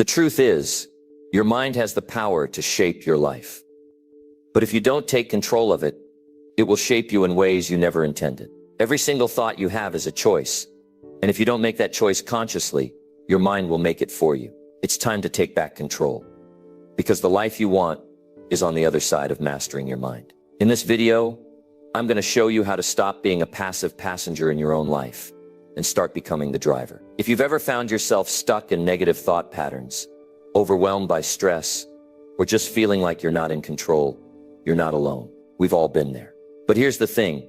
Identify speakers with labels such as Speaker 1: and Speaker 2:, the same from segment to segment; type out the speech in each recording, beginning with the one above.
Speaker 1: The truth is, your mind has the power to shape your life. But if you don't take control of it, it will shape you in ways you never intended. Every single thought you have is a choice. And if you don't make that choice consciously, your mind will make it for you. It's time to take back control. Because the life you want is on the other side of mastering your mind. In this video, I'm going to show you how to stop being a passive passenger in your own life and start becoming the driver. If you've ever found yourself stuck in negative thought patterns, overwhelmed by stress, or just feeling like you're not in control, you're not alone. We've all been there. But here's the thing.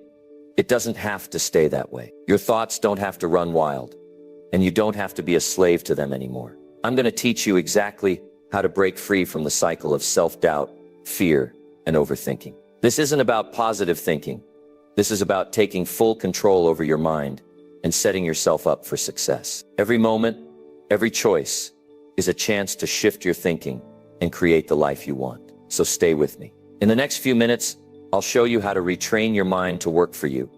Speaker 1: It doesn't have to stay that way. Your thoughts don't have to run wild, and you don't have to be a slave to them anymore. I'm going to teach you exactly how to break free from the cycle of self-doubt, fear, and overthinking. This isn't about positive thinking. This is about taking full control over your mind and setting yourself up for success. Every moment, every choice is a chance to shift your thinking and create the life you want. So stay with me. In the next few minutes, I'll show you how to retrain your mind to work for you,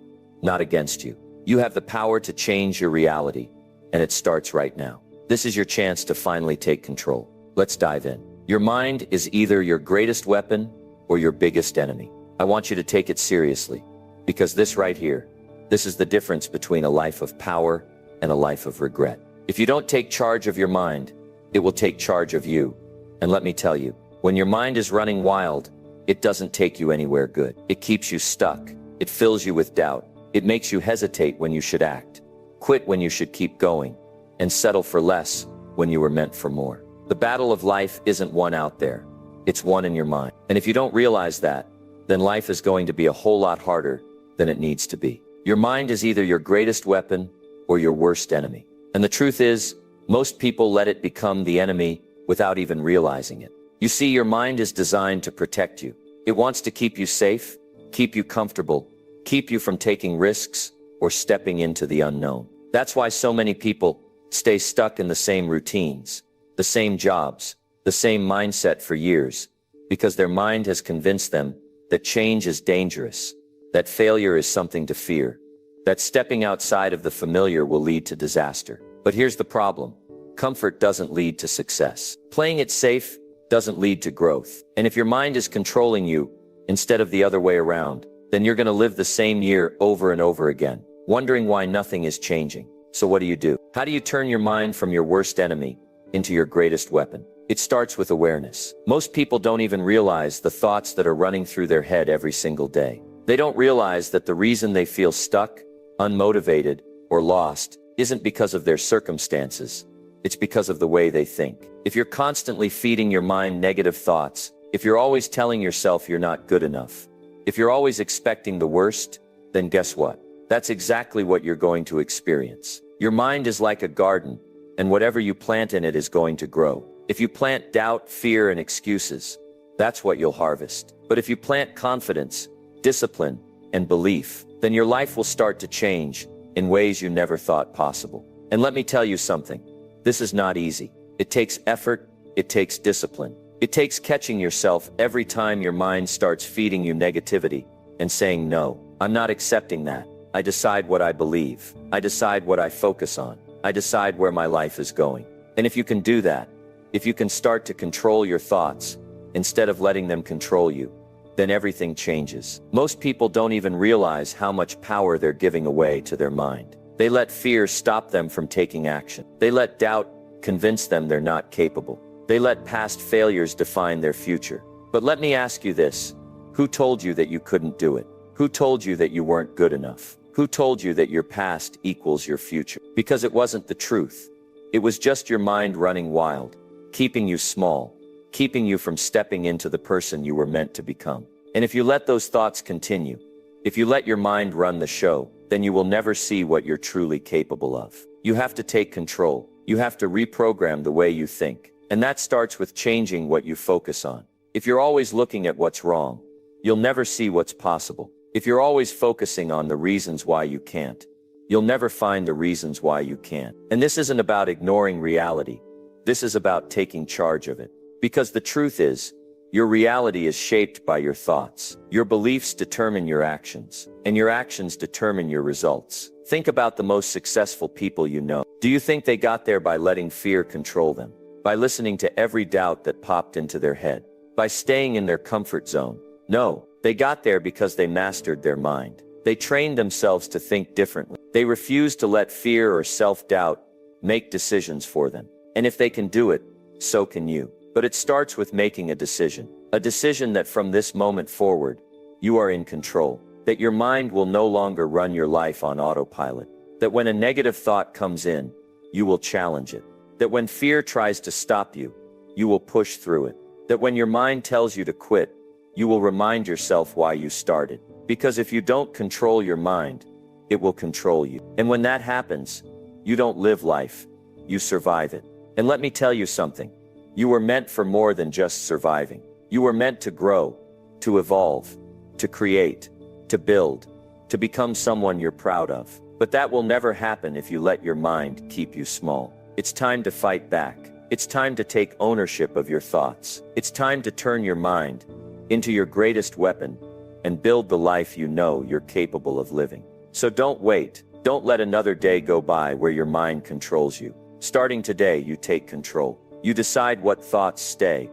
Speaker 1: not against you. You have the power to change your reality, and it starts right now. This is your chance to finally take control. Let's dive in. Your mind is either your greatest weapon or your biggest enemy. I want you to take it seriously, because this right here, this is the difference between a life of power and a life of regret. If you don't take charge of your mind, it will take charge of you. And let me tell you, when your mind is running wild, it doesn't take you anywhere good. It keeps you stuck. It fills you with doubt. It makes you hesitate when you should act, quit when you should keep going, and settle for less when you were meant for more. The battle of life isn't won out there. It's won in your mind. And if you don't realize that, then life is going to be a whole lot harder than it needs to be. Your mind is either your greatest weapon or your worst enemy. And the truth is, most people let it become the enemy without even realizing it. You see, your mind is designed to protect you. It wants to keep you safe, keep you comfortable, keep you from taking risks or stepping into the unknown. That's why so many people stay stuck in the same routines, the same jobs, the same mindset for years, because their mind has convinced them that change is dangerous, that failure is something to fear, that stepping outside of the familiar will lead to disaster. But here's the problem. Comfort doesn't lead to success. Playing it safe doesn't lead to growth. And if your mind is controlling you instead of the other way around, then you're going to live the same year over and over again, wondering why nothing is changing. So what do? How do you turn your mind from your worst enemy into your greatest weapon? It starts with awareness. Most people don't even realize the thoughts that are running through their head every single day. They don't realize that the reason they feel stuck, unmotivated, or lost isn't because of their circumstances. It's because of the way they think. If you're constantly feeding your mind negative thoughts, if you're always telling yourself you're not good enough, if you're always expecting the worst, then guess what? That's exactly what you're going to experience. Your mind is like a garden, and whatever you plant in it is going to grow. If you plant doubt, fear, and excuses, that's what you'll harvest. But if you plant confidence, discipline, and belief, then your life will start to change in ways you never thought possible. And let me tell you something. This is not easy. It takes effort. It takes discipline. It takes catching yourself every time your mind starts feeding you negativity and saying, no, I'm not accepting that. I decide what I believe. I decide what I focus on. I decide where my life is going. And if you can do that, if you can start to control your thoughts instead of letting them control you, then everything changes. Most people don't even realize how much power they're giving away to their mind. They let fear stop them from taking action. They let doubt convince them they're not capable. They let past failures define their future. But let me ask you this. Who told you that you couldn't do it? Who told you that you weren't good enough? Who told you that your past equals your future? Because it wasn't the truth. It was just your mind running wild, keeping you small, keeping you from stepping into the person you were meant to become. And if you let those thoughts continue, if you let your mind run the show, then you will never see what you're truly capable of. You have to take control. You have to reprogram the way you think. And that starts with changing what you focus on. If you're always looking at what's wrong, you'll never see what's possible. If you're always focusing on the reasons why you can't, you'll never find the reasons why you can. And this isn't about ignoring reality. This is about taking charge of it. Because the truth is, your reality is shaped by your thoughts. Your beliefs determine your actions, and your actions determine your results. Think about the most successful people you know. Do you think they got there by letting fear control them? by listening to every doubt that popped into their head, by staying in their comfort zone. No, they got there because they mastered their mind. They trained themselves to think differently. They refused to let fear or self-doubt make decisions for them. And if they can do it, so can you. But it starts with making a decision that from this moment forward, you are in control, that your mind will no longer run your life on autopilot, that when a negative thought comes in, you will challenge it, that when fear tries to stop you, you will push through it, that when your mind tells you to quit, you will remind yourself why you started. Because if you don't control your mind, it will control you. And when that happens, you don't live life, you survive it. And let me tell you something. You were meant for more than just surviving. You were meant to grow, to evolve, to create, to build, to become someone you're proud of. But that will never happen if you let your mind keep you small. It's time to fight back. It's time to take ownership of your thoughts. It's time to turn your mind into your greatest weapon and build the life you know you're capable of living. So don't wait. Don't let another day go by where your mind controls you. Starting today, you take control. You decide what thoughts stay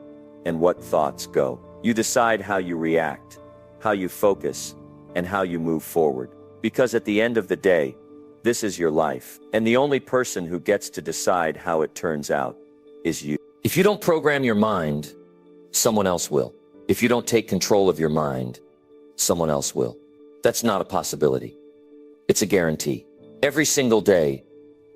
Speaker 1: and what thoughts go. You decide how you react, how you focus, and how you move forward. Because at the end of the day, this is your life. And the only person who gets to decide how it turns out is you. If you don't program your mind, someone else will. If you don't take control of your mind, someone else will. That's not a possibility. It's a guarantee. Every single day,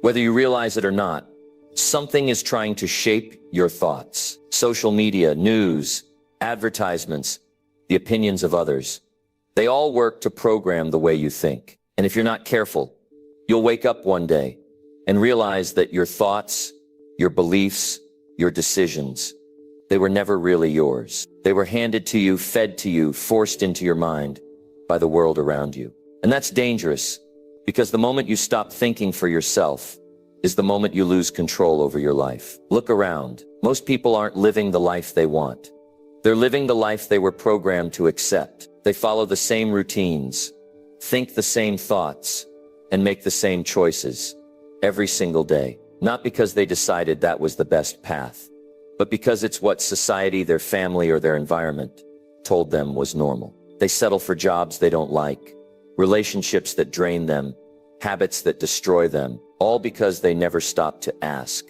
Speaker 1: whether you realize it or not, something is trying to shape your thoughts. Social media, news, advertisements, the opinions of others. They all work to program the way you think. And if you're not careful, you'll wake up one day and realize that your thoughts, your beliefs, your decisions, they were never really yours. They were handed to you, fed to you, forced into your mind by the world around you. And that's dangerous, because the moment you stop thinking for yourself is the moment you lose control over your life. Look around. Most people aren't living the life they want. They're living the life they were programmed to accept. They follow the same routines, think the same thoughts, and make the same choices every single day. Not because they decided that was the best path, but because it's what society, their family, or their environment told them was normal. They settle for jobs they don't like, relationships that drain them, habits that destroy them, all because they never stopped to ask,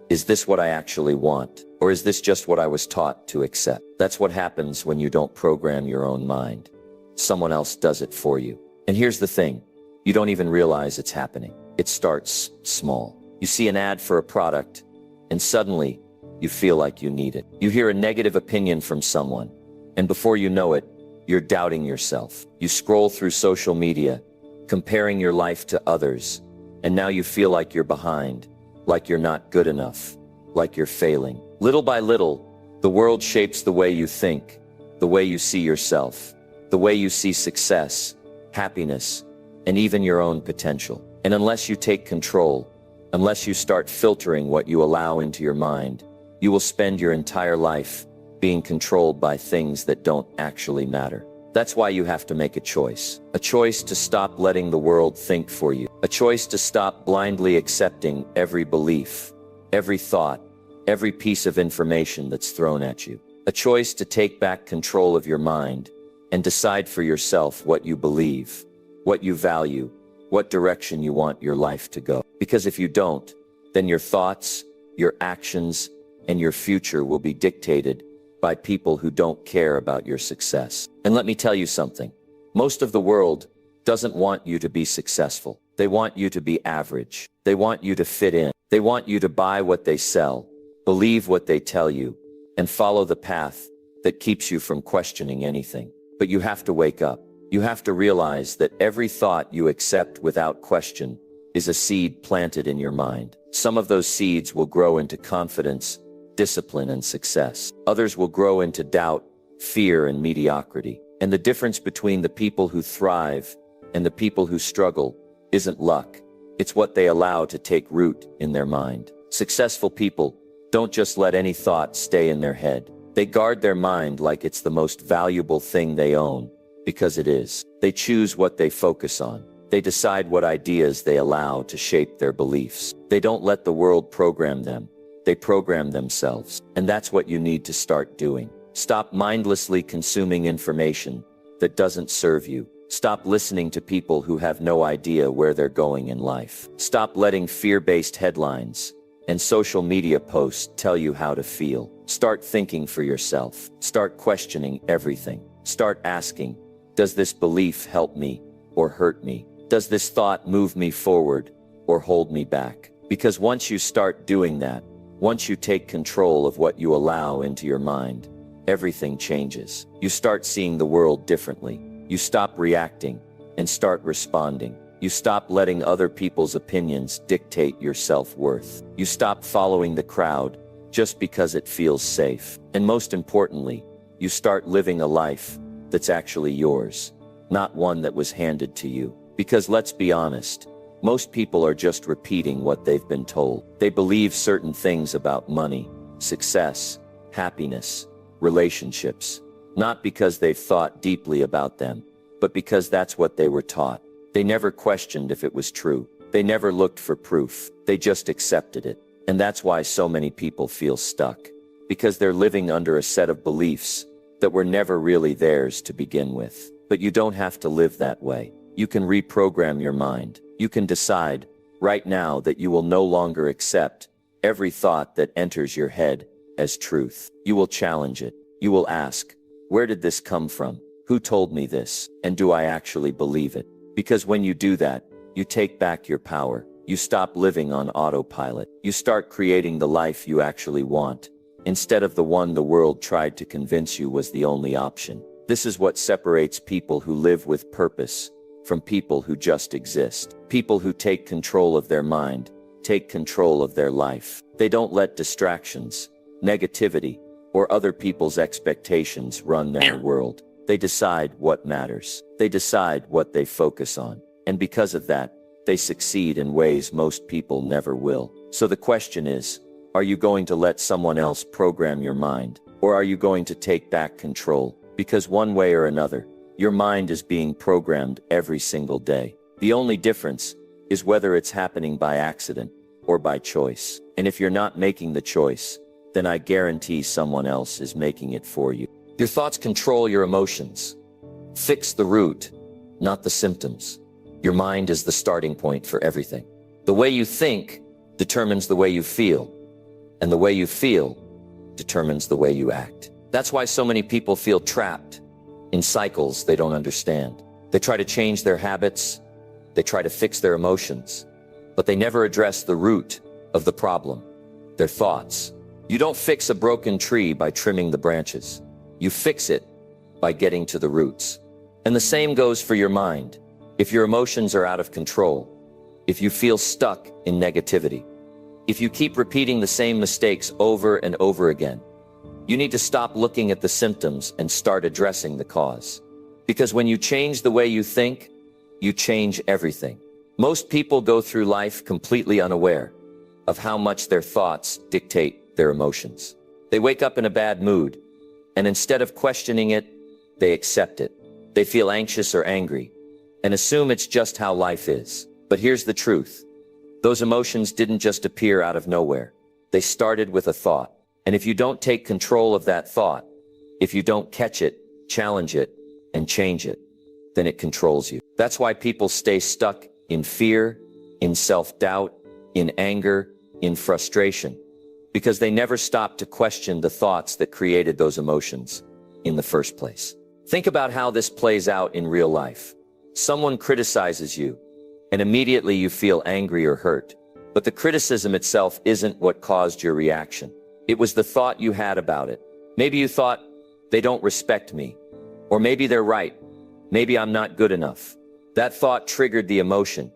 Speaker 1: is this what I actually want? Or is this just what I was taught to accept? That's what happens when you don't program your own mind. Someone else does it for you. And here's the thing, you don't even realize it's happening. It starts small. You see an ad for a product, and suddenly you feel like you need it. You hear a negative opinion from someone, and before you know it, you're doubting yourself. You scroll through social media, comparing your life to others, and now you feel like you're behind, like you're not good enough, like you're failing. Little by little, the world shapes the way you think, the way you see yourself, the way you see success, happiness, and even your own potential. And unless you take control, unless you start filtering what you allow into your mind, you will spend your entire life being controlled by things that don't actually matter. That's why you have to make a choice to stop letting the world think for you, a choice to stop blindly accepting every belief, every thought, every piece of information that's thrown at you, a choice to take back control of your mind and decide for yourself what you believe, what you value, what direction you want your life to go. Because if you don't, then your thoughts, your actions, and your future will be dictated by people who don't care about your success. And let me tell you something. Most of the world doesn't want you to be successful. They want you to be average. They want you to fit in. They want you to buy what they sell, believe what they tell you, and follow the path that keeps you from questioning anything. But you have to wake up. You have to realize that every thought you accept without question is a seed planted in your mind. Some of those seeds will grow into confidence, discipline, and success. Others will grow into doubt, fear, and mediocrity. And the difference between the people who thrive and the people who struggle isn't luck. It's what they allow to take root in their mind. Successful people don't just let any thought stay in their head. They guard their mind like it's the most valuable thing they own, because it is. They choose what they focus on. They decide what ideas they allow to shape their beliefs. They don't let the world program them. they program themselves. And that's what you need to start doing. Stop mindlessly consuming information that doesn't serve you. Stop listening to people who have no idea where they're going in life. Stop letting fear-based headlines and social media posts tell you how to feel. Start thinking for yourself. Start questioning everything. Start asking, does this belief help me or hurt me? Does this thought move me forward or hold me back? Because once you start doing that, once you take control of what you allow into your mind, everything changes. You start seeing the world differently. You stop reacting and start responding. You stop letting other people's opinions dictate your self-worth. You stop following the crowd just because it feels safe. And most importantly, you start living a life that's actually yours, not one that was handed to you. Because let's be honest, most people are just repeating what they've been told. They believe certain things about money, success, happiness, relationships, not because they've thought deeply about them, but because that's what they were taught. They never questioned if it was true. They never looked for proof. They just accepted it. And that's why so many people feel stuck, because they're living under a set of beliefs that were never really theirs to begin with. But you don't have to live that way. You can reprogram your mind. You can decide right now that you will no longer accept every thought that enters your head as truth. You will challenge it. You will ask, where did this come from? Who told me this? And do I actually believe it? Because when you do that, you take back your power. You stop living on autopilot. You start creating the life you actually want, instead of the one the world tried to convince you was the only option. This is what separates people who live with purpose from people who just exist. People who take control of their mind, take control of their life. They don't let distractions, negativity, or other people's expectations run their world. They decide what matters. They decide what they focus on. And because of that, they succeed in ways most people never will. So the question is, are you going to let someone else program your mind? Or are you going to take back control? Because one way or another, your mind is being programmed every single day. The only difference is whether it's happening by accident or by choice. And if you're not making the choice, then I guarantee someone else is making it for you. Your thoughts control your emotions. Fix the root, not the symptoms. Your mind is the starting point for everything. The way you think determines the way you feel, and the way you feel determines the way you act. That's why so many people feel trapped in cycles they don't understand. They try to change their habits, they try to fix their emotions, but they never address the root of the problem, their thoughts. You don't fix a broken tree by trimming the branches. You fix it by getting to the roots. And the same goes for your mind. If your emotions are out of control, if you feel stuck in negativity, if you keep repeating the same mistakes over and over again, you need to stop looking at the symptoms and start addressing the cause. Because when you change the way you think, you change everything. Most people go through life completely unaware of how much their thoughts dictate their emotions. They wake up in a bad mood, and instead of questioning it, they accept it. They feel anxious or angry, and assume it's just how life is. But here's the truth. Those emotions didn't just appear out of nowhere. They started with a thought. And if you don't take control of that thought, if you don't catch it, challenge it, and change it, then it controls you. That's why people stay stuck in fear, in self-doubt, in anger, in frustration, because they never stop to question the thoughts that created those emotions in the first place. Think about how this plays out in real life. Someone criticizes you, and immediately you feel angry or hurt. But the criticism itself isn't what caused your reaction. It was the thought you had about it. Maybe you thought, they don't respect me. Or maybe they're right. Maybe I'm not good enough. That thought triggered the emotion,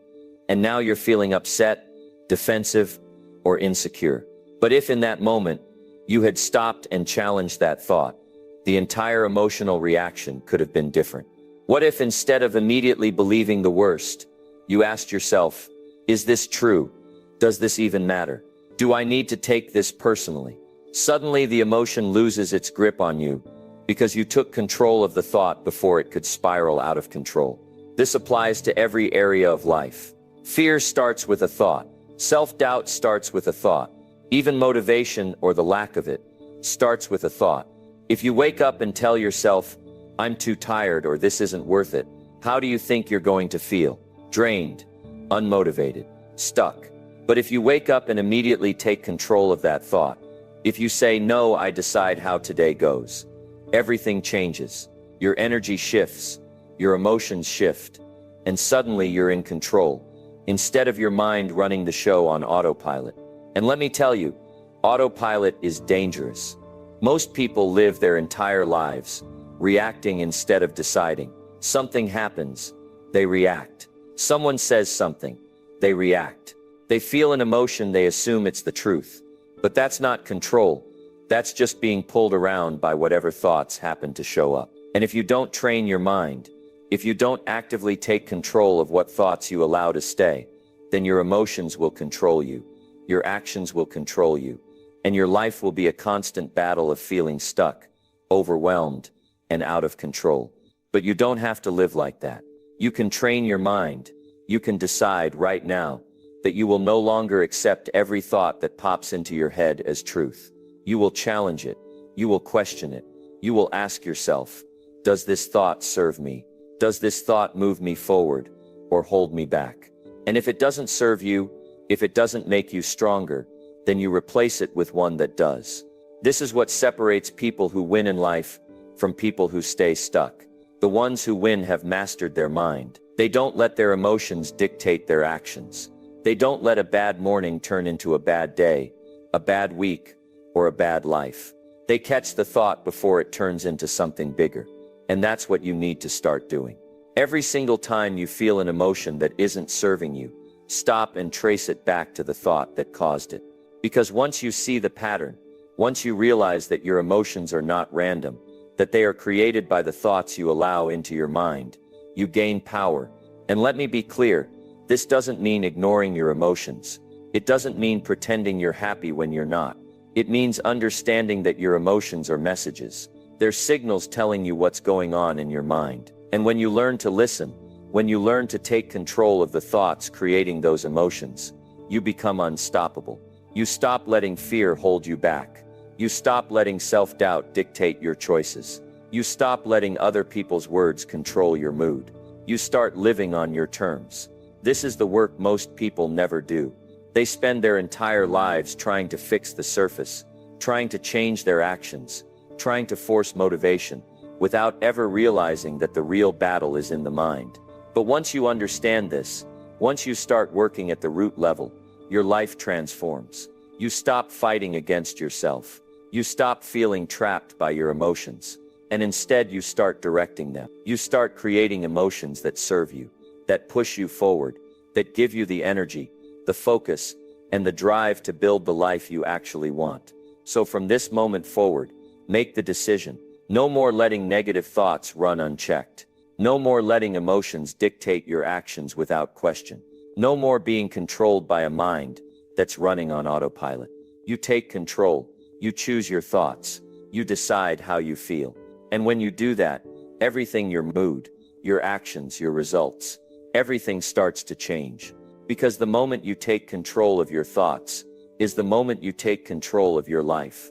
Speaker 1: and now you're feeling upset, defensive, or insecure. But if in that moment, you had stopped and challenged that thought, the entire emotional reaction could have been different. What if instead of immediately believing the worst, you asked yourself, is this true? Does this even matter? Do I need to take this personally? Suddenly the emotion loses its grip on you because you took control of the thought before it could spiral out of control. This applies to every area of life. Fear starts with a thought. Self-doubt starts with a thought. Even motivation, or the lack of it, starts with a thought. If you wake up and tell yourself, "I'm too tired," or "This isn't worth it," how do you think you're going to feel? Drained, unmotivated, stuck. But if you wake up and immediately take control of that thought, if you say, "No, I decide how today goes," everything changes. Your energy shifts, your emotions shift, and suddenly you're in control, instead of your mind running the show on autopilot. And let me tell you, autopilot is dangerous. Most people live their entire lives reacting instead of deciding. Something happens, they react. Someone says something, they react. They feel an emotion, they assume it's the truth. But that's not control. That's just being pulled around by whatever thoughts happen to show up. And if you don't train your mind, if you don't actively take control of what thoughts you allow to stay, then your emotions will control you. Your actions will control you, and your life will be a constant battle of feeling stuck, overwhelmed, and out of control. But you don't have to live like that. You can train your mind. You can decide right now that you will no longer accept every thought that pops into your head as truth. You will challenge it. You will question it. You will ask yourself, does this thought serve me? Does this thought move me forward or hold me back? And if it doesn't serve you, if it doesn't make you stronger, then you replace it with one that does. This is what separates people who win in life from people who stay stuck. The ones who win have mastered their mind. They don't let their emotions dictate their actions. They don't let a bad morning turn into a bad day, a bad week, or a bad life. They catch the thought before it turns into something bigger. And that's what you need to start doing. Every single time you feel an emotion that isn't serving you, stop and trace it back to the thought that caused it. Because once you see the pattern, once you realize that your emotions are not random, that they are created by the thoughts you allow into your mind, you gain power. And let me be clear, this doesn't mean ignoring your emotions. It doesn't mean pretending you're happy when you're not. It means understanding that your emotions are messages. They're signals telling you what's going on in your mind. And when you learn to listen, when you learn to take control of the thoughts creating those emotions, you become unstoppable. You stop letting fear hold you back. You stop letting self-doubt dictate your choices. You stop letting other people's words control your mood. You start living on your terms. This is the work most people never do. They spend their entire lives trying to fix the surface, trying to change their actions, trying to force motivation, without ever realizing that the real battle is in the mind. But once you understand this, once you start working at the root level, your life transforms. You stop fighting against yourself. You stop feeling trapped by your emotions. And instead you start directing them. You start creating emotions that serve you, that push you forward, that give you the energy, the focus, and the drive to build the life you actually want. So from this moment forward, make the decision. No more letting negative thoughts run unchecked. No more letting emotions dictate your actions without question. No more being controlled by a mind that's running on autopilot. You take control. You choose your thoughts. You decide how you feel. And when you do that, everything, your mood, your actions, your results, everything starts to change. Because the moment you take control of your thoughts is the moment you take control of your life.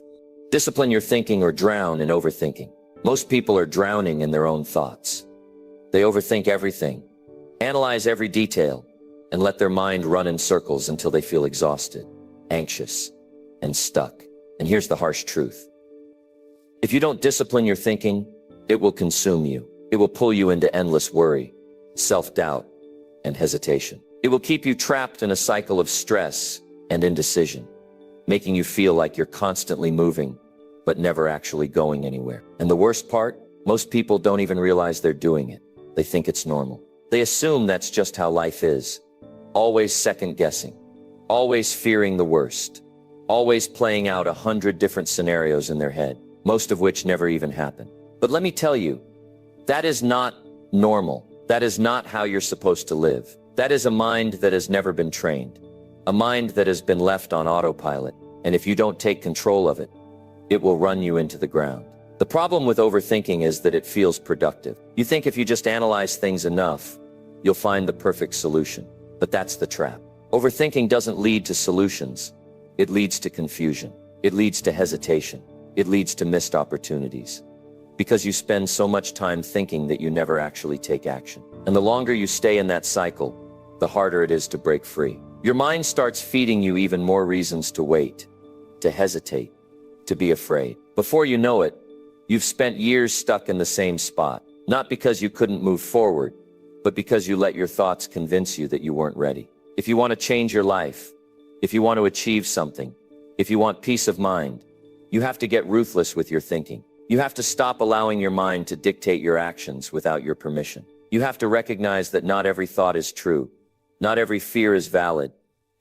Speaker 1: Discipline your thinking or drown in overthinking. Most people are drowning in their own thoughts. They overthink everything, analyze every detail, and let their mind run in circles until they feel exhausted, anxious, and stuck. And here's the harsh truth. If you don't discipline your thinking, it will consume you. It will pull you into endless worry, self-doubt, and hesitation. It will keep you trapped in a cycle of stress and indecision, making you feel like you're constantly moving, but never actually going anywhere. And the worst part, most people don't even realize they're doing it. They think it's normal. They assume that's just how life is. Always second guessing, always fearing the worst, always playing out 100 different scenarios in their head, most of which never even happen. But let me tell you, that is not normal. That is not how you're supposed to live. That is a mind that has never been trained, a mind that has been left on autopilot. And if you don't take control of it, it will run you into the ground. The problem with overthinking is that it feels productive. You think if you just analyze things enough, you'll find the perfect solution. But that's the trap. Overthinking doesn't lead to solutions. it leads to confusion. It leads to hesitation. It leads to missed opportunities. Because you spend so much time thinking that you never actually take action. And the longer you stay in that cycle, the harder it is to break free. Your mind starts feeding you even more reasons to wait, to hesitate, to be afraid. Before you know it, you've spent years stuck in the same spot, not because you couldn't move forward, but because you let your thoughts convince you that you weren't ready. If you want to change your life, if you want to achieve something, if you want peace of mind, you have to get ruthless with your thinking. You have to stop allowing your mind to dictate your actions without your permission. You have to recognize that not every thought is true, not every fear is valid,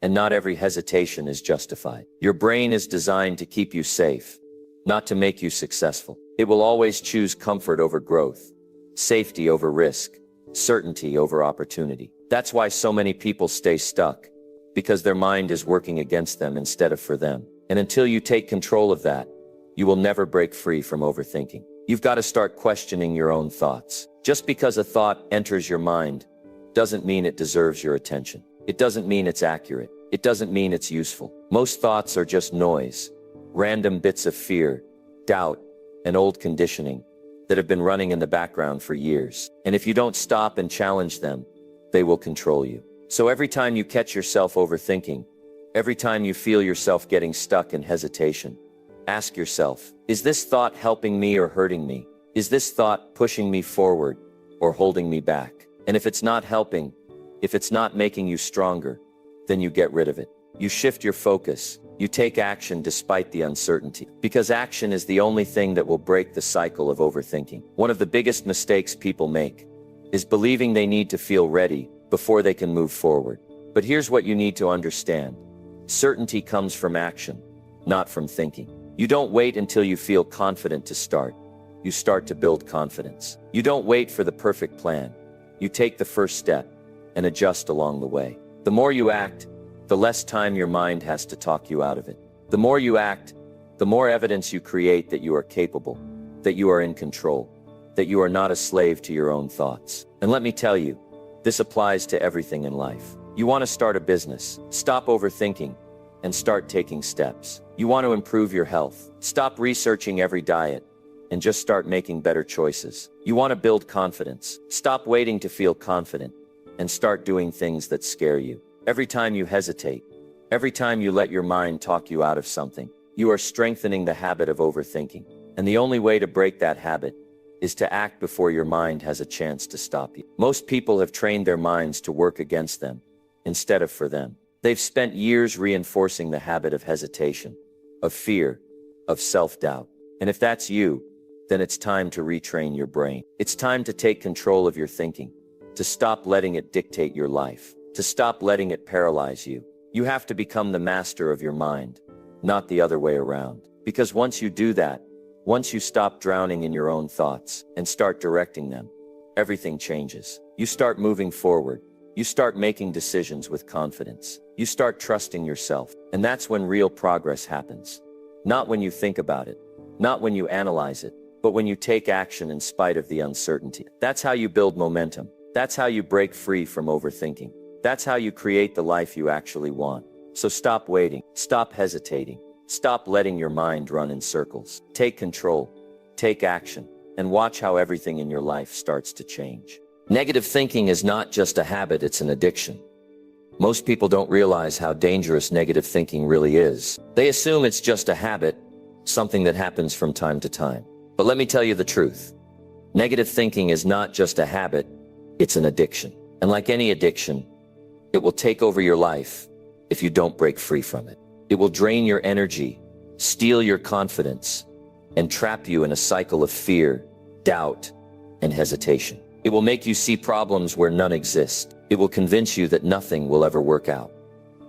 Speaker 1: and not every hesitation is justified. Your brain is designed to keep you safe, not to make you successful. It will always choose comfort over growth, safety over risk, certainty over opportunity. That's why so many people stay stuck, because their mind is working against them instead of for them. And until you take control of that, you will never break free from overthinking. You've got to start questioning your own thoughts. Just because a thought enters your mind doesn't mean it deserves your attention. It doesn't mean it's accurate. It doesn't mean it's useful. Most thoughts are just noise, random bits of fear, doubt, and old conditioning that have been running in the background for years. And if you don't stop and challenge them, they will control you. So every time you catch yourself overthinking, every time you feel yourself getting stuck in hesitation, ask yourself, is this thought helping me or hurting me? Is this thought pushing me forward or holding me back? And if it's not helping, if it's not making you stronger, then you get rid of it. You shift your focus. You take action despite the uncertainty. Because action is the only thing that will break the cycle of overthinking. One of the biggest mistakes people make is believing they need to feel ready before they can move forward. But here's what you need to understand. Certainty comes from action, not from thinking. You don't wait until you feel confident to start. You start to build confidence. You don't wait for the perfect plan. You take the first step and adjust along the way. The more you act, the less time your mind has to talk you out of it. The more you act, the more evidence you create that you are capable, that you are in control, that you are not a slave to your own thoughts. And let me tell you, this applies to everything in life. You want to start a business, stop overthinking, and start taking steps. You want to improve your health, stop researching every diet, and just start making better choices. You want to build confidence, stop waiting to feel confident, and start doing things that scare you. Every time you hesitate, every time you let your mind talk you out of something, you are strengthening the habit of overthinking. And the only way to break that habit is to act before your mind has a chance to stop you. Most people have trained their minds to work against them instead of for them. They've spent years reinforcing the habit of hesitation, of fear, of self-doubt. And if that's you, then it's time to retrain your brain. It's time to take control of your thinking, to stop letting it dictate your life, to stop letting it paralyze you. You have to become the master of your mind, not the other way around. Because once you do that, once you stop drowning in your own thoughts and start directing them, everything changes. You start moving forward. You start making decisions with confidence. You start trusting yourself. And that's when real progress happens. Not when you think about it, not when you analyze it, but when you take action in spite of the uncertainty. That's how you build momentum. That's how you break free from overthinking. That's how you create the life you actually want. So stop waiting. Stop hesitating. Stop letting your mind run in circles. Take control. Take action. And watch how everything in your life starts to change. Negative thinking is not just a habit, it's an addiction. Most people don't realize how dangerous negative thinking really is. They assume it's just a habit, something that happens from time to time. But let me tell you the truth. Negative thinking is not just a habit, it's an addiction. And like any addiction, it will take over your life if you don't break free from it. It will drain your energy, steal your confidence, and trap you in a cycle of fear, doubt, and hesitation. It will make you see problems where none exist. It will convince you that nothing will ever work out,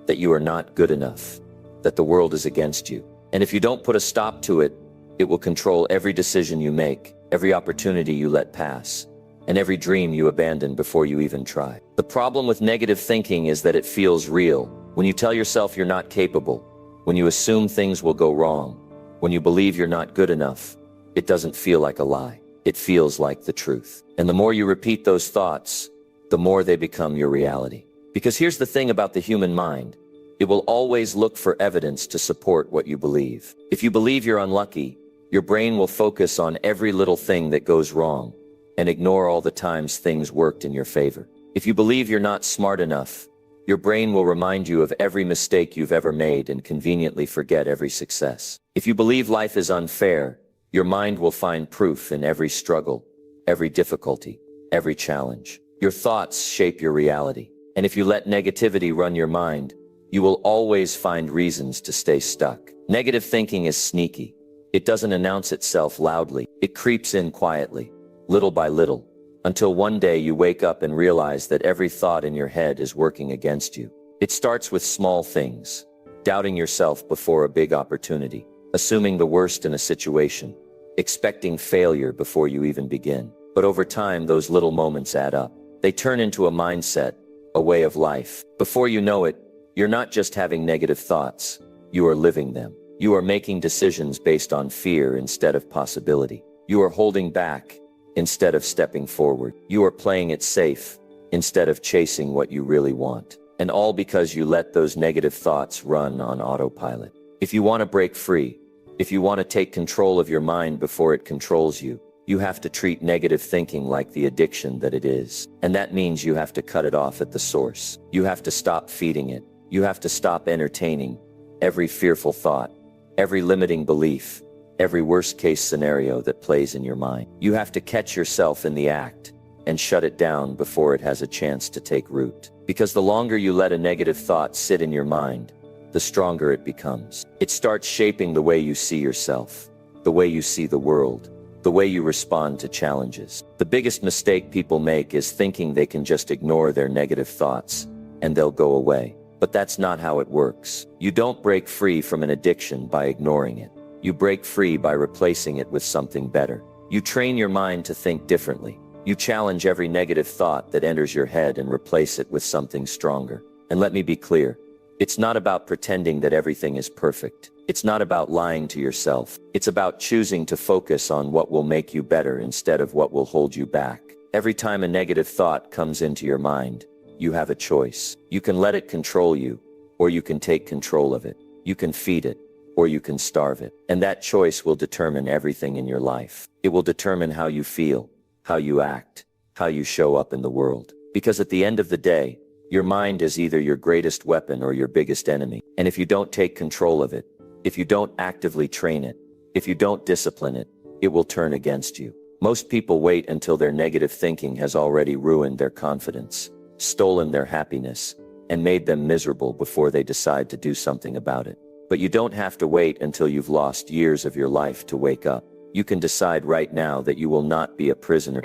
Speaker 1: that you are not good enough, that the world is against you. And if you don't put a stop to it, it will control every decision you make, every opportunity you let pass, and every dream you abandon before you even try. The problem with negative thinking is that it feels real. When you tell yourself you're not capable, when you assume things will go wrong, when you believe you're not good enough, it doesn't feel like a lie. It feels like the truth. And the more you repeat those thoughts, the more they become your reality. Because here's the thing about the human mind. It will always look for evidence to support what you believe. If you believe you're unlucky, your brain will focus on every little thing that goes wrong and ignore all the times things worked in your favor. If you believe you're not smart enough, your brain will remind you of every mistake you've ever made and conveniently forget every success. If you believe life is unfair, your mind will find proof in every struggle, every difficulty, every challenge. Your thoughts shape your reality. And if you let negativity run your mind, you will always find reasons to stay stuck. Negative thinking is sneaky. It doesn't announce itself loudly. It creeps in quietly, little by little, until one day you wake up and realize that every thought in your head is working against you. It starts with small things, doubting yourself before a big opportunity, assuming the worst in a situation, expecting failure before you even begin. But over time, those little moments add up. They turn into a mindset, a way of life. Before you know it, you're not just having negative thoughts, you are living them. You are making decisions based on fear instead of possibility. You are holding back instead of stepping forward. You are playing it safe instead of chasing what you really want. And all because you let those negative thoughts run on autopilot. If you want to break free, if you want to take control of your mind before it controls you, you have to treat negative thinking like the addiction that it is. And that means you have to cut it off at the source. You have to stop feeding it. You have to stop entertaining every fearful thought, every limiting belief, every worst-case scenario that plays in your mind. You have to catch yourself in the act and shut it down before it has a chance to take root. Because the longer you let a negative thought sit in your mind, the stronger it becomes. It starts shaping the way you see yourself, the way you see the world, the way you respond to challenges. The biggest mistake people make is thinking they can just ignore their negative thoughts and they'll go away. But that's not how it works. You don't break free from an addiction by ignoring it. You break free by replacing it with something better. You train your mind to think differently. You challenge every negative thought that enters your head and replace it with something stronger. And let me be clear, it's not about pretending that everything is perfect. It's not about lying to yourself. It's about choosing to focus on what will make you better instead of what will hold you back. Every time a negative thought comes into your mind, you have a choice. You can let it control you, or you can take control of it. You can feed it, or you can starve it. And that choice will determine everything in your life. It will determine how you feel, how you act, how you show up in the world. Because at the end of the day, your mind is either your greatest weapon or your biggest enemy. And if you don't take control of it, if you don't actively train it, if you don't discipline it, it will turn against you. Most people wait until their negative thinking has already ruined their confidence, stolen their happiness, and made them miserable before they decide to do something about it. But you don't have to wait until you've lost years of your life to wake up. You can decide right now that you will not be a prisoner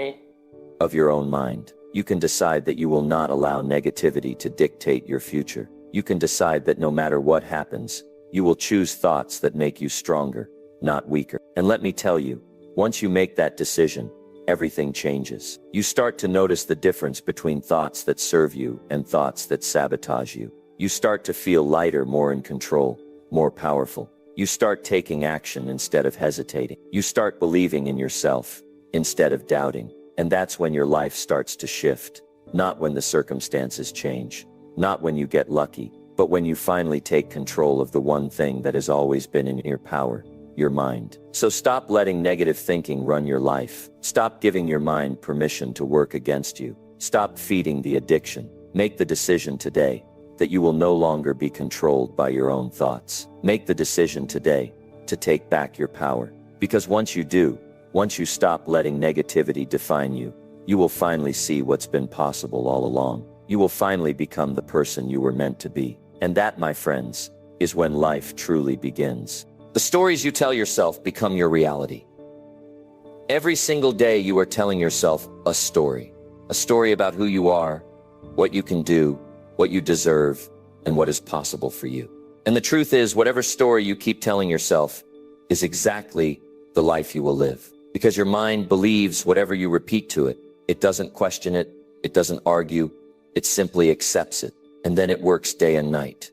Speaker 1: of your own mind. You can decide that you will not allow negativity to dictate your future. You can decide that no matter what happens, you will choose thoughts that make you stronger, not weaker. And let me tell you, once you make that decision, everything changes. You start to notice the difference between thoughts that serve you and thoughts that sabotage you. You start to feel lighter, more in control, more powerful. You start taking action instead of hesitating. You start believing in yourself instead of doubting. And that's when your life starts to shift. Not when the circumstances change. Not when you get lucky. But when you finally take control of the one thing that has always been in your power, your mind. So stop letting negative thinking run your life. Stop giving your mind permission to work against you. Stop feeding the addiction. Make the decision today that you will no longer be controlled by your own thoughts. Make the decision today to take back your power. Because once you do, once you stop letting negativity define you, you will finally see what's been possible all along. You will finally become the person you were meant to be. And that, my friends, is when life truly begins. The stories you tell yourself become your reality. Every single day you are telling yourself a story about who you are, what you can do, what you deserve, and what is possible for you. And the truth is, whatever story you keep telling yourself is exactly the life you will live. Because your mind believes whatever you repeat to it. It doesn't question it, it doesn't argue, it simply accepts it. And then it works day and night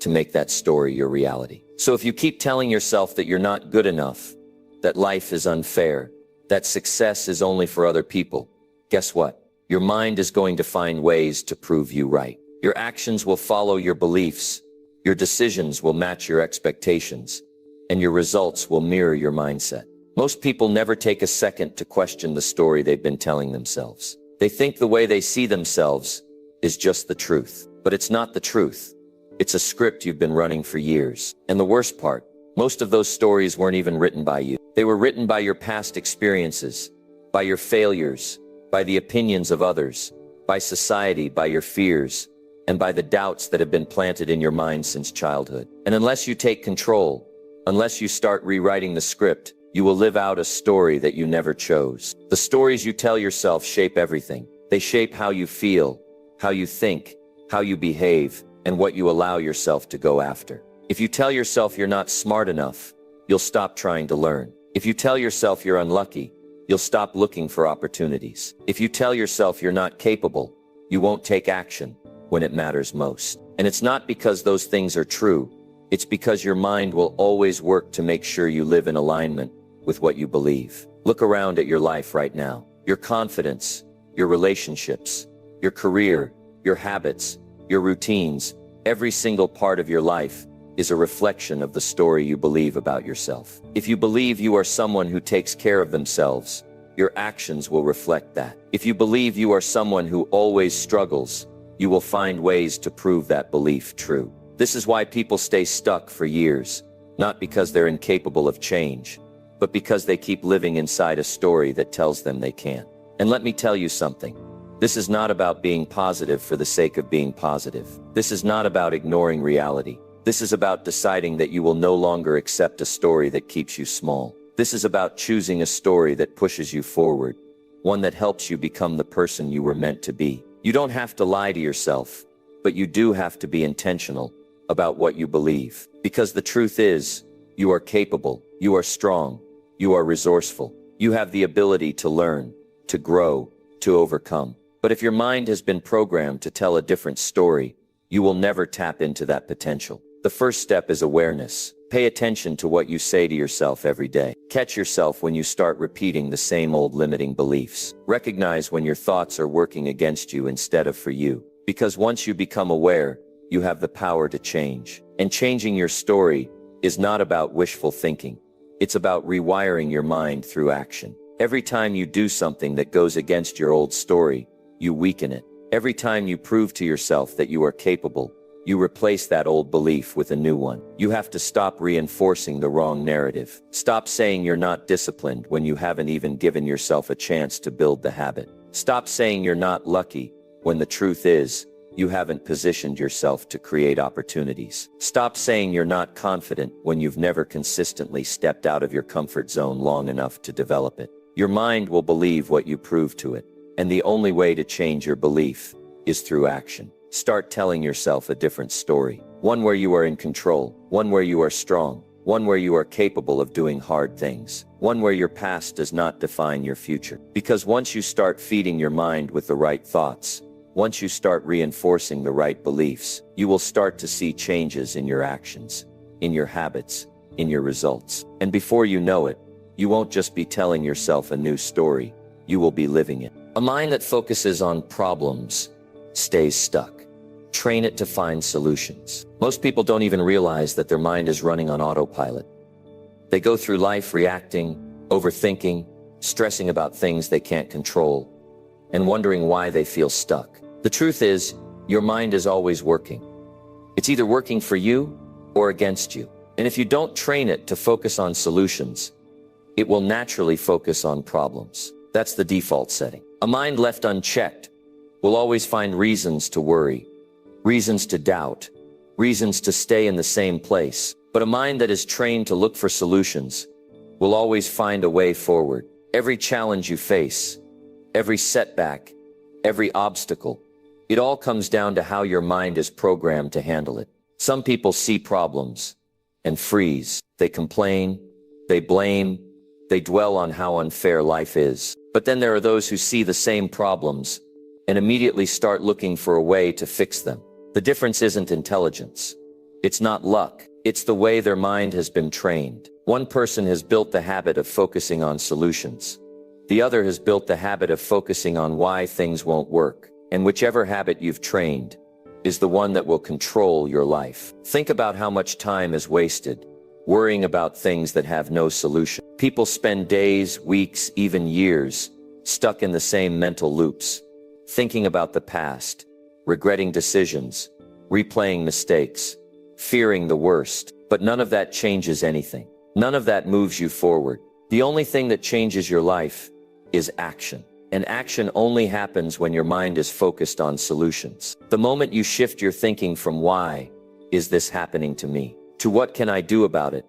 Speaker 1: to make that story your reality. So if you keep telling yourself that you're not good enough, that life is unfair, that success is only for other people, guess what? Your mind is going to find ways to prove you right. Your actions will follow your beliefs. Your decisions will match your expectations, and your results will mirror your mindset. Most people never take a second to question the story they've been telling themselves. They think the way they see themselves is just the truth. But it's not the truth. It's a script you've been running for years. And the worst part, most of those stories weren't even written by you. They were written by your past experiences, by your failures, by the opinions of others, by society, by your fears, and by the doubts that have been planted in your mind since childhood. And unless you take control, unless you start rewriting the script, you will live out a story that you never chose. The stories you tell yourself shape everything. They shape how you feel, how you think, how you behave, and what you allow yourself to go after. If you tell yourself you're not smart enough, you'll stop trying to learn. If you tell yourself you're unlucky, you'll stop looking for opportunities. If you tell yourself you're not capable, you won't take action when it matters most. And it's not because those things are true. It's because your mind will always work to make sure you live in alignment with what you believe. Look around at your life right now. Your confidence, your relationships, your career, your habits, your routines, every single part of your life is a reflection of the story you believe about yourself. If you believe you are someone who takes care of themselves, your actions will reflect that. If you believe you are someone who always struggles, you will find ways to prove that belief true. This is why people stay stuck for years, not because they're incapable of change, but because they keep living inside a story that tells them they can't. And let me tell you something. This is not about being positive for the sake of being positive. This is not about ignoring reality. This is about deciding that you will no longer accept a story that keeps you small. This is about choosing a story that pushes you forward, one that helps you become the person you were meant to be. You don't have to lie to yourself, but you do have to be intentional about what you believe. Because the truth is, you are capable, you are strong, you are resourceful. You have the ability to learn, to grow, to overcome. But if your mind has been programmed to tell a different story, you will never tap into that potential. The first step is awareness. Pay attention to what you say to yourself every day. Catch yourself when you start repeating the same old limiting beliefs. Recognize when your thoughts are working against you instead of for you. Because once you become aware, you have the power to change. And changing your story is not about wishful thinking. It's about rewiring your mind through action. Every time you do something that goes against your old story, you weaken it. Every time you prove to yourself that you are capable, you replace that old belief with a new one. You have to stop reinforcing the wrong narrative. Stop saying you're not disciplined when you haven't even given yourself a chance to build the habit. Stop saying you're not lucky when the truth is, you haven't positioned yourself to create opportunities. Stop saying you're not confident when you've never consistently stepped out of your comfort zone long enough to develop it. Your mind will believe what you prove to it. And the only way to change your belief is through action. Start telling yourself a different story. One where you are in control. One where you are strong. One where you are capable of doing hard things. One where your past does not define your future. Because once you start feeding your mind with the right thoughts, once you start reinforcing the right beliefs, you will start to see changes in your actions, in your habits, in your results. And before you know it, you won't just be telling yourself a new story, you will be living it. A mind that focuses on problems stays stuck. Train it to find solutions. Most people don't even realize that their mind is running on autopilot. They go through life reacting, overthinking, stressing about things they can't control, and wondering why they feel stuck. The truth is, your mind is always working. It's either working for you or against you. And if you don't train it to focus on solutions, it will naturally focus on problems. That's the default setting. A mind left unchecked will always find reasons to worry, reasons to doubt, reasons to stay in the same place. But a mind that is trained to look for solutions will always find a way forward. Every challenge you face, every setback, every obstacle, it all comes down to how your mind is programmed to handle it. Some people see problems and freeze. They complain, they blame, they dwell on how unfair life is. But then there are those who see the same problems and immediately start looking for a way to fix them. The difference isn't intelligence. It's not luck. It's the way their mind has been trained. One person has built the habit of focusing on solutions. The other has built the habit of focusing on why things won't work. And whichever habit you've trained is the one that will control your life. Think about how much time is wasted worrying about things that have no solution. People spend days, weeks, even years stuck in the same mental loops, thinking about the past, regretting decisions, replaying mistakes, fearing the worst. But none of that changes anything. None of that moves you forward. The only thing that changes your life is action. And action only happens when your mind is focused on solutions. The moment you shift your thinking from why is this happening to me to what can I do about it,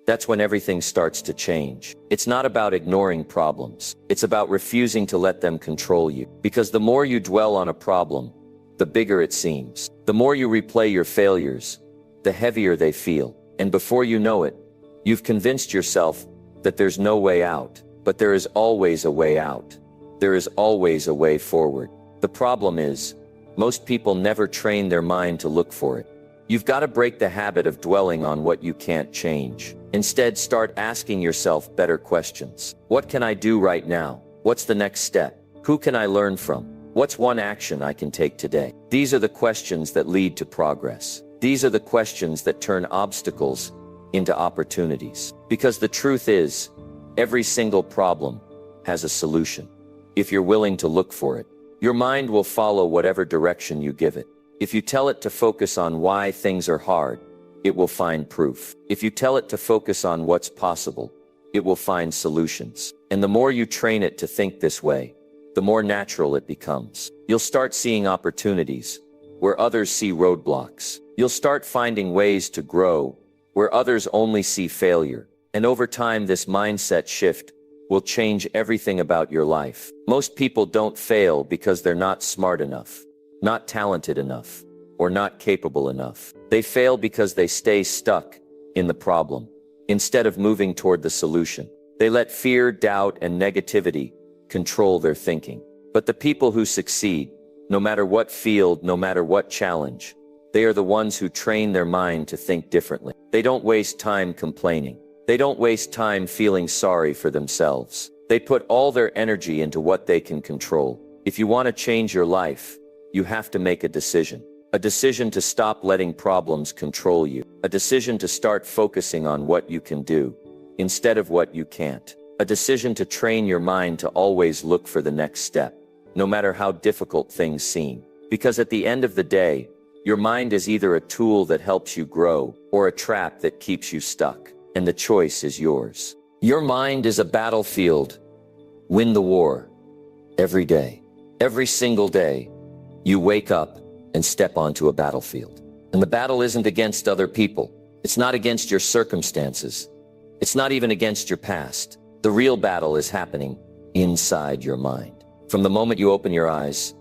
Speaker 1: that's when everything starts to change. It's not about ignoring problems. It's about refusing to let them control you. Because the more you dwell on a problem, the bigger it seems. The more you replay your failures, the heavier they feel. And before you know it, you've convinced yourself that there's no way out. But there is always a way out. There is always a way forward. The problem is, most people never train their mind to look for it. You've got to break the habit of dwelling on what you can't change. Instead, start asking yourself better questions. What can I do right now? What's the next step? Who can I learn from? What's one action I can take today? These are the questions that lead to progress. These are the questions that turn obstacles into opportunities. Because the truth is, every single problem has a solution. If you're willing to look for it, your mind will follow whatever direction you give it. If you tell it to focus on why things are hard, it will find proof. If you tell it to focus on what's possible, it will find solutions. And the more you train it to think this way, the more natural it becomes. You'll start seeing opportunities where others see roadblocks. You'll start finding ways to grow where others only see failure. And over time, this mindset shift will change everything about your life. Most people don't fail because they're not smart enough, not talented enough, or not capable enough. They fail because they stay stuck in the problem instead of moving toward the solution. They let fear, doubt, and negativity control their thinking. But the people who succeed, no matter what field, no matter what challenge, they are the ones who train their mind to think differently. They don't waste time complaining. They don't waste time feeling sorry for themselves. They put all their energy into what they can control. If you want to change your life, you have to make a decision. A decision to stop letting problems control you. A decision to start focusing on what you can do instead of what you can't. A decision to train your mind to always look for the next step, no matter how difficult things seem. Because at the end of the day, your mind is either a tool that helps you grow or a trap that keeps you stuck. And the choice is yours. Your mind is a battlefield. Win the war. Every day. Every single day, you wake up and step onto a battlefield. And the battle isn't against other people. It's not against your circumstances. It's not even against your past. The real battle is happening inside your mind. From the moment you open your eyes,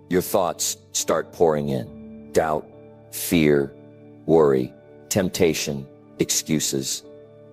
Speaker 1: your thoughts start pouring in. Doubt, fear, worry, temptation, excuses.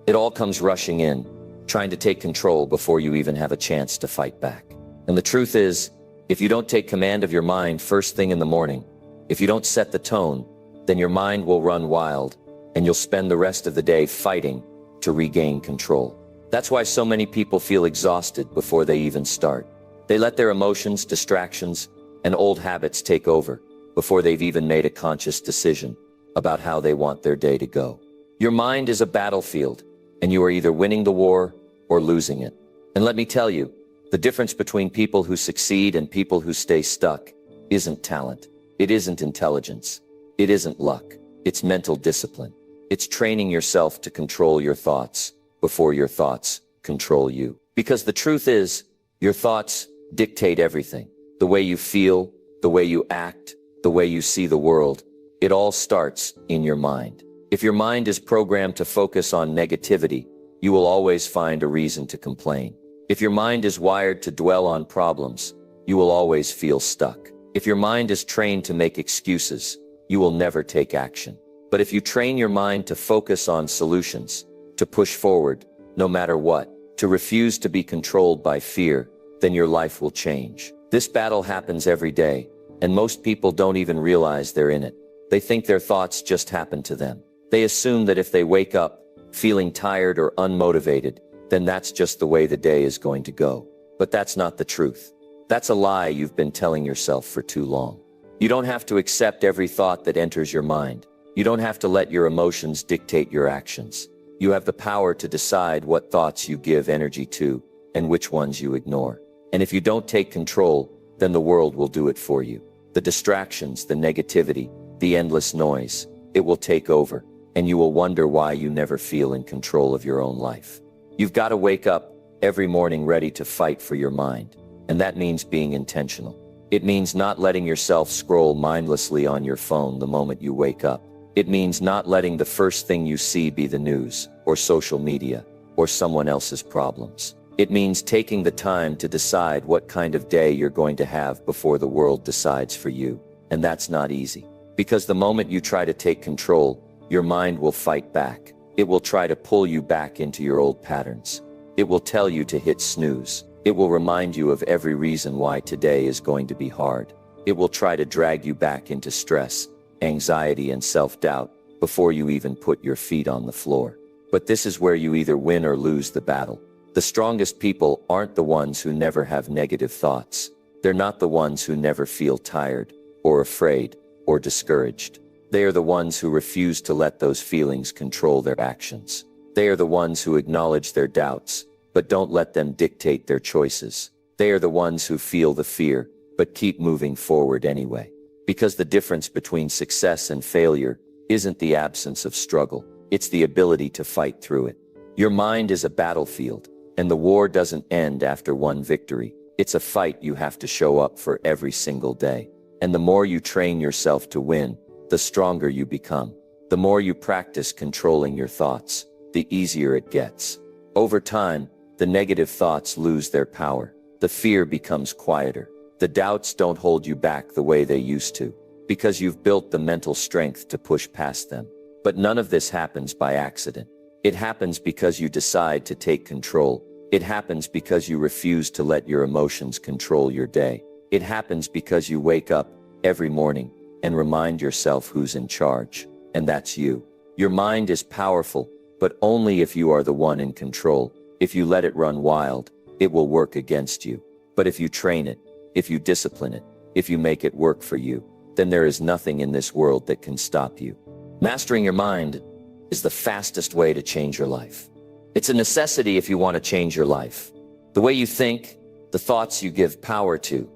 Speaker 1: It all comes rushing in, trying to take control before you even have a chance to fight back. And the truth is, if you don't take command of your mind first thing in the morning, if you don't set the tone, then your mind will run wild, and you'll spend the rest of the day fighting to regain control. That's why so many people feel exhausted before they even start. They let their emotions, distractions, and old habits take over before they've even made a conscious decision about how they want their day to go. Your mind is a battlefield, and you are either winning the war or losing it. And let me tell you, the difference between people who succeed and people who stay stuck isn't talent. It isn't intelligence. It isn't luck. It's mental discipline. It's training yourself to control your thoughts before your thoughts control you. Because the truth is, your thoughts dictate everything. The way you feel, the way you act, the way you see the world, it all starts in your mind. If your mind is programmed to focus on negativity, you will always find a reason to complain. If your mind is wired to dwell on problems, you will always feel stuck. If your mind is trained to make excuses, you will never take action. But if you train your mind to focus on solutions, to push forward, no matter what, to refuse to be controlled by fear, then your life will change. This battle happens every day, and most people don't even realize they're in it. They think their thoughts just happen to them. They assume that if they wake up feeling tired or unmotivated, then that's just the way the day is going to go. But that's not the truth. That's a lie you've been telling yourself for too long. You don't have to accept every thought that enters your mind. You don't have to let your emotions dictate your actions. You have the power to decide what thoughts you give energy to and which ones you ignore. And if you don't take control, then the world will do it for you. The distractions, the negativity, the endless noise, it will take over, and you will wonder why you never feel in control of your own life. You've got to wake up every morning ready to fight for your mind, and that means being intentional. It means not letting yourself scroll mindlessly on your phone the moment you wake up. It means not letting the first thing you see be the news, or social media, or someone else's problems. It means taking the time to decide what kind of day you're going to have before the world decides for you. And that's not easy. Because the moment you try to take control, your mind will fight back. It will try to pull you back into your old patterns. It will tell you to hit snooze. It will remind you of every reason why today is going to be hard. It will try to drag you back into stress, anxiety, and self-doubt before you even put your feet on the floor. But this is where you either win or lose the battle. The strongest people aren't the ones who never have negative thoughts. They're not the ones who never feel tired, or afraid, or discouraged. They are the ones who refuse to let those feelings control their actions. They are the ones who acknowledge their doubts, but don't let them dictate their choices. They are the ones who feel the fear, but keep moving forward anyway. Because the difference between success and failure isn't the absence of struggle, it's the ability to fight through it. Your mind is a battlefield, and the war doesn't end after one victory. It's a fight you have to show up for every single day. And the more you train yourself to win, the stronger you become. The more you practice controlling your thoughts, the easier it gets. Over time, the negative thoughts lose their power. The fear becomes quieter. The doubts don't hold you back the way they used to, because you've built the mental strength to push past them. But none of this happens by accident. It happens because you decide to take control. It happens because you refuse to let your emotions control your day. It happens because you wake up every morning and remind yourself who's in charge, and that's you. Your mind is powerful, but only if you are the one in control. If you let it run wild, it will work against you. But if you train it, if you discipline it, if you make it work for you, then there is nothing in this world that can stop you. Mastering your mind is the fastest way to change your life. It's a necessity if you want to change your life. The way you think, the thoughts you give power to,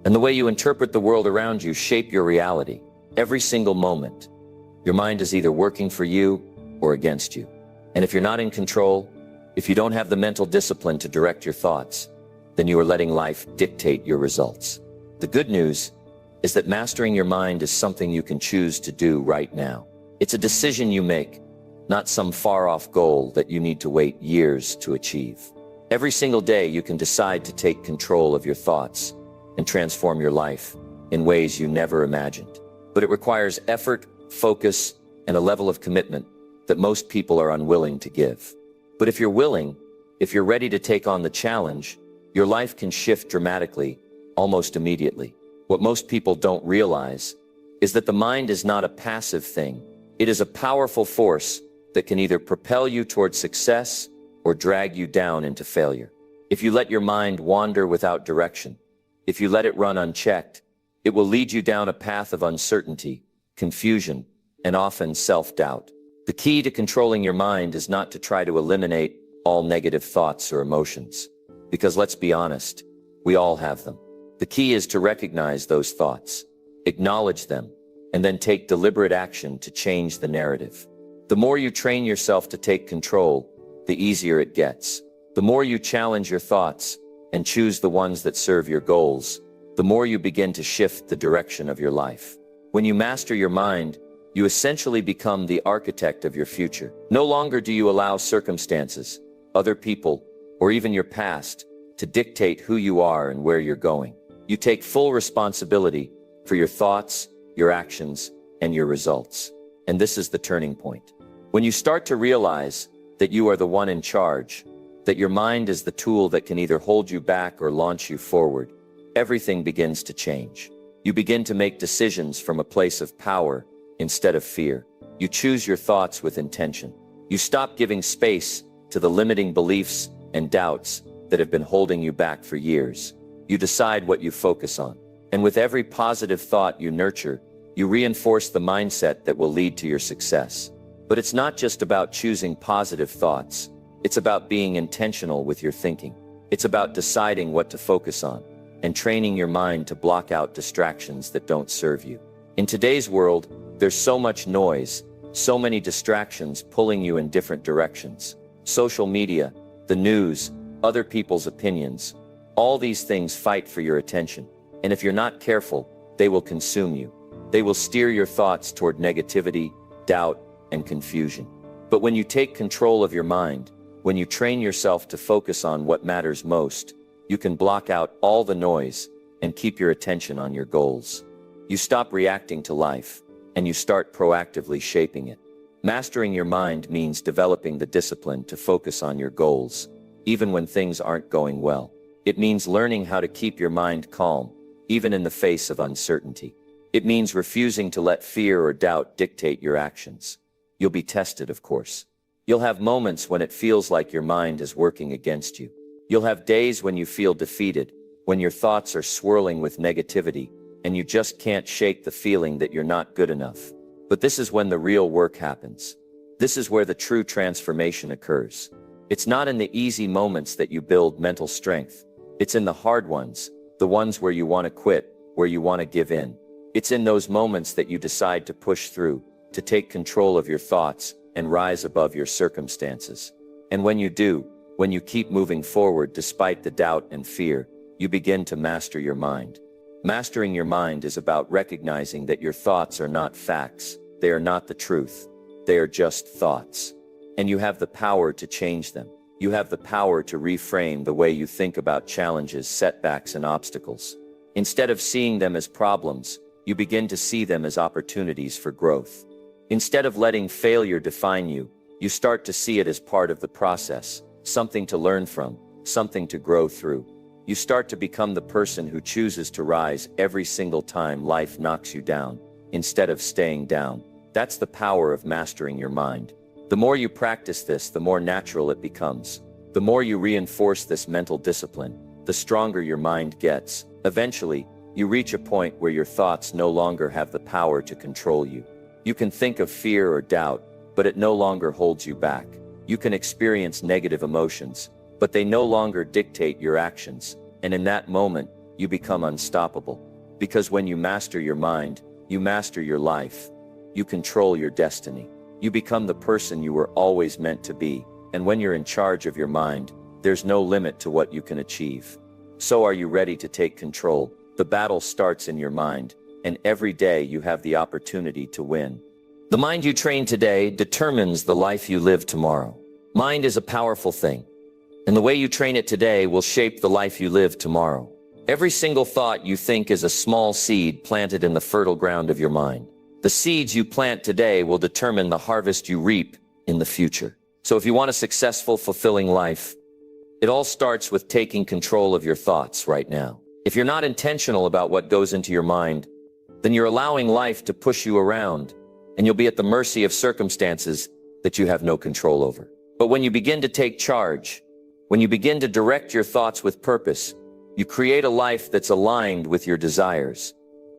Speaker 1: and the way you interpret the world around you shape your reality. Every single moment, your mind is either working for you or against you. And if you're not in control, if you don't have the mental discipline to direct your thoughts, then you are letting life dictate your results. The good news is that mastering your mind is something you can choose to do right now. It's a decision you make, not some far-off goal that you need to wait years to achieve. Every single day you can decide to take control of your thoughts and transform your life in ways you never imagined. But it requires effort, focus, and a level of commitment that most people are unwilling to give. But if you're willing, if you're ready to take on the challenge, your life can shift dramatically, almost immediately. What most people don't realize is that the mind is not a passive thing. It is a powerful force that can either propel you towards success or drag you down into failure. If you let your mind wander without direction, if you let it run unchecked, it will lead you down a path of uncertainty, confusion, and often self-doubt. The key to controlling your mind is not to try to eliminate all negative thoughts or emotions, because let's be honest, we all have them. The key is to recognize those thoughts, acknowledge them, and then take deliberate action to change the narrative. The more you train yourself to take control, the easier it gets. The more you challenge your thoughts and choose the ones that serve your goals, the more you begin to shift the direction of your life. When you master your mind, you essentially become the architect of your future. No longer do you allow circumstances, other people, or even your past to dictate who you are and where you're going. You take full responsibility for your thoughts, your actions, and your results. And this is the turning point. When you start to realize that you are the one in charge, that your mind is the tool that can either hold you back or launch you forward, everything begins to change. You begin to make decisions from a place of power instead of fear. You choose your thoughts with intention. You stop giving space to the limiting beliefs and doubts that have been holding you back for years. You decide what you focus on. And with every positive thought you nurture, you reinforce the mindset that will lead to your success. But it's not just about choosing positive thoughts. It's about being intentional with your thinking. It's about deciding what to focus on and training your mind to block out distractions that don't serve you. In today's world, there's so much noise, so many distractions pulling you in different directions. Social media, the news, other people's opinions, all these things fight for your attention. And if you're not careful, they will consume you. They will steer your thoughts toward negativity, doubt, and confusion. But when you take control of your mind, when you train yourself to focus on what matters most, you can block out all the noise and keep your attention on your goals. You stop reacting to life, and you start proactively shaping it. Mastering your mind means developing the discipline to focus on your goals, even when things aren't going well. It means learning how to keep your mind calm, even in the face of uncertainty. It means refusing to let fear or doubt dictate your actions. You'll be tested, of course. You'll have moments when it feels like your mind is working against you. You'll have days when you feel defeated, when your thoughts are swirling with negativity, and you just can't shake the feeling that you're not good enough. But this is when the real work happens. This is where the true transformation occurs. It's not in the easy moments that you build mental strength. It's in the hard ones, the ones where you want to quit, where you want to give in. It's in those moments that you decide to push through, to take control of your thoughts and rise above your circumstances. And when you do, when you keep moving forward despite the doubt and fear, you begin to master your mind. Mastering your mind is about recognizing that your thoughts are not facts. They are not the truth. They are just thoughts. And you have the power to change them. You have the power to reframe the way you think about challenges, setbacks, and obstacles. Instead of seeing them as problems, you begin to see them as opportunities for growth. Instead of letting failure define you, you start to see it as part of the process, something to learn from, something to grow through. You start to become the person who chooses to rise every single time life knocks you down, instead of staying down. That's the power of mastering your mind. The more you practice this, the more natural it becomes. The more you reinforce this mental discipline, the stronger your mind gets. Eventually, you reach a point where your thoughts no longer have the power to control you. You can think of fear or doubt, but it no longer holds you back. You can experience negative emotions, but they no longer dictate your actions. And in that moment, you become unstoppable. Because when you master your mind, you master your life. You control your destiny. You become the person you were always meant to be. And when you're in charge of your mind, there's no limit to what you can achieve. So are you ready to take control? The battle starts in your mind, and every day you have the opportunity to win. The mind you train today determines the life you live tomorrow. Mind is a powerful thing, and the way you train it today will shape the life you live tomorrow. Every single thought you think is a small seed planted in the fertile ground of your mind. The seeds you plant today will determine the harvest you reap in the future. So if you want a successful, fulfilling life, it all starts with taking control of your thoughts right now. If you're not intentional about what goes into your mind, then you're allowing life to push you around, and you'll be at the mercy of circumstances that you have no control over. But when you begin to take charge, when you begin to direct your thoughts with purpose, you create a life that's aligned with your desires,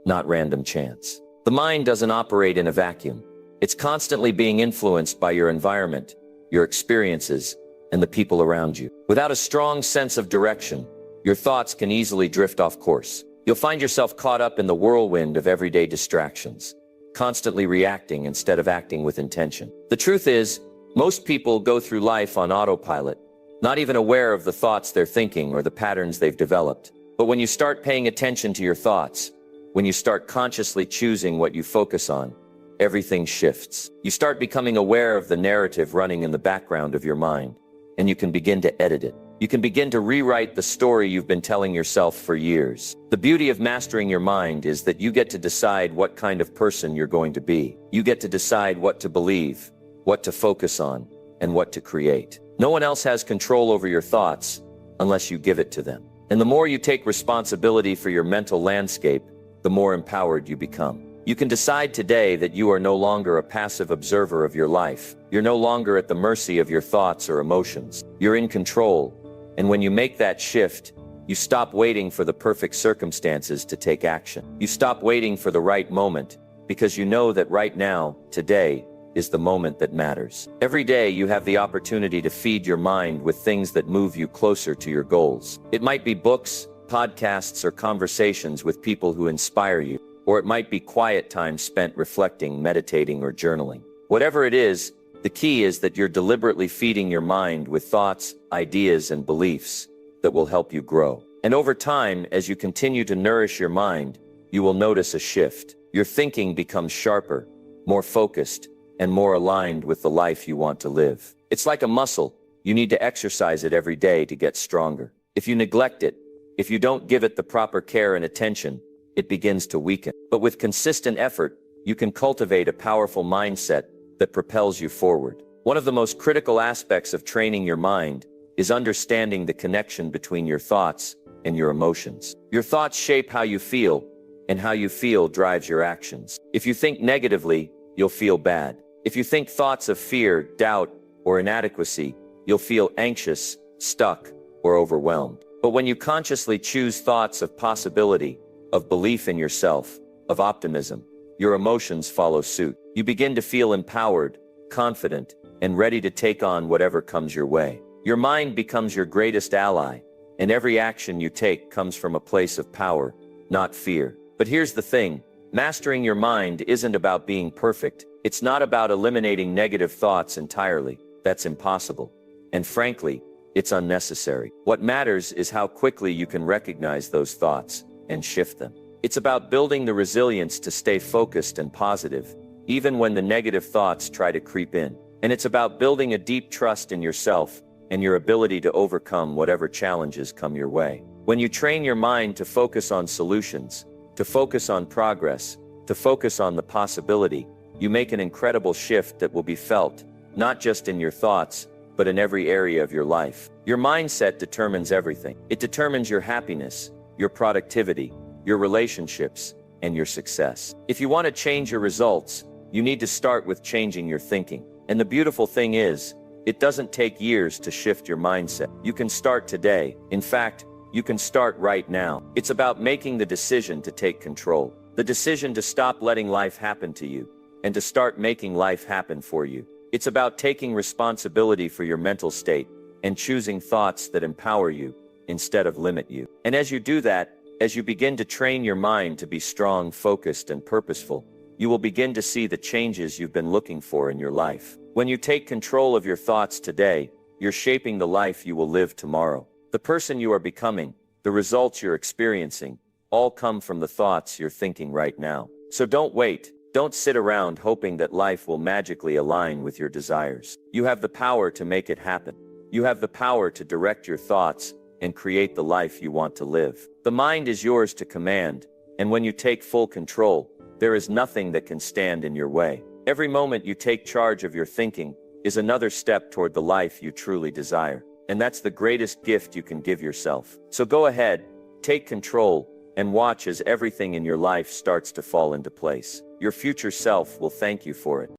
Speaker 1: not random chance. The mind doesn't operate in a vacuum. It's constantly being influenced by your environment, your experiences, and the people around you. Without a strong sense of direction, your thoughts can easily drift off course. You'll find yourself caught up in the whirlwind of everyday distractions, constantly reacting instead of acting with intention. The truth is, most people go through life on autopilot, not even aware of the thoughts they're thinking or the patterns they've developed. But when you start paying attention to your thoughts, when you start consciously choosing what you focus on, everything shifts. You start becoming aware of the narrative running in the background of your mind, and you can begin to edit it. You can begin to rewrite the story you've been telling yourself for years. The beauty of mastering your mind is that you get to decide what kind of person you're going to be. You get to decide what to believe, what to focus on, and what to create. No one else has control over your thoughts unless you give it to them. And the more you take responsibility for your mental landscape, the more empowered you become. You can decide today that you are no longer a passive observer of your life. You're no longer at the mercy of your thoughts or emotions. You're in control. And when you make that shift, You stop waiting for the perfect circumstances to take action. You stop waiting for the right moment because you know that right now, today, is the moment that matters. Every day you have the opportunity to feed your mind with things that move you closer to your goals. It might be books, podcasts, or conversations with people who inspire you, or it might be quiet time spent reflecting, meditating, or journaling. Whatever it is, the key is that you're deliberately feeding your mind with thoughts, ideas, and beliefs that will help you grow. And over time, as you continue to nourish your mind, you will notice a shift. Your thinking becomes sharper, more focused, and more aligned with the life you want to live. It's like a muscle. You need to exercise it every day to get stronger. If you neglect it, if you don't give it the proper care and attention, it begins to weaken. But with consistent effort, you can cultivate a powerful mindset that propels you forward. One of the most critical aspects of training your mind is understanding the connection between your thoughts and your emotions. Your thoughts shape how you feel, and how you feel drives your actions. If you think negatively, you'll feel bad. If you think thoughts of fear, doubt, or inadequacy, you'll feel anxious, stuck, or overwhelmed. But when you consciously choose thoughts of possibility, of belief in yourself, of optimism, your emotions follow suit. You begin to feel empowered, confident, and ready to take on whatever comes your way. Your mind becomes your greatest ally, and every action you take comes from a place of power, not fear. But here's the thing, mastering your mind isn't about being perfect. It's not about eliminating negative thoughts entirely. That's impossible. And frankly, it's unnecessary. What matters is how quickly you can recognize those thoughts and shift them. It's about building the resilience to stay focused and positive, even when the negative thoughts try to creep in. And it's about building a deep trust in yourself and your ability to overcome whatever challenges come your way. When you train your mind to focus on solutions, to focus on progress, to focus on the possibility, you make an incredible shift that will be felt, not just in your thoughts, but in every area of your life. Your mindset determines everything. It determines your happiness, your productivity, your relationships, and your success. If you want to change your results, you need to start with changing your thinking. And the beautiful thing is, it doesn't take years to shift your mindset. You can start today. In fact, you can start right now. It's about making the decision to take control. The decision to stop letting life happen to you, and to start making life happen for you. It's about taking responsibility for your mental state, and choosing thoughts that empower you, instead of limit you. And as you do that, as you begin to train your mind to be strong, focused, and purposeful, you will begin to see the changes you've been looking for in your life. When you take control of your thoughts today, you're shaping the life you will live tomorrow. The person you are becoming, the results you're experiencing, all come from the thoughts you're thinking right now. So don't wait. Don't sit around hoping that life will magically align with your desires. You have the power to make it happen. You have the power to direct your thoughts and create the life you want to live. The mind is yours to command, and when you take full control, there is nothing that can stand in your way. Every moment you take charge of your thinking is another step toward the life you truly desire. And that's the greatest gift you can give yourself. So go ahead, take control, and watch as everything in your life starts to fall into place. Your future self will thank you for it.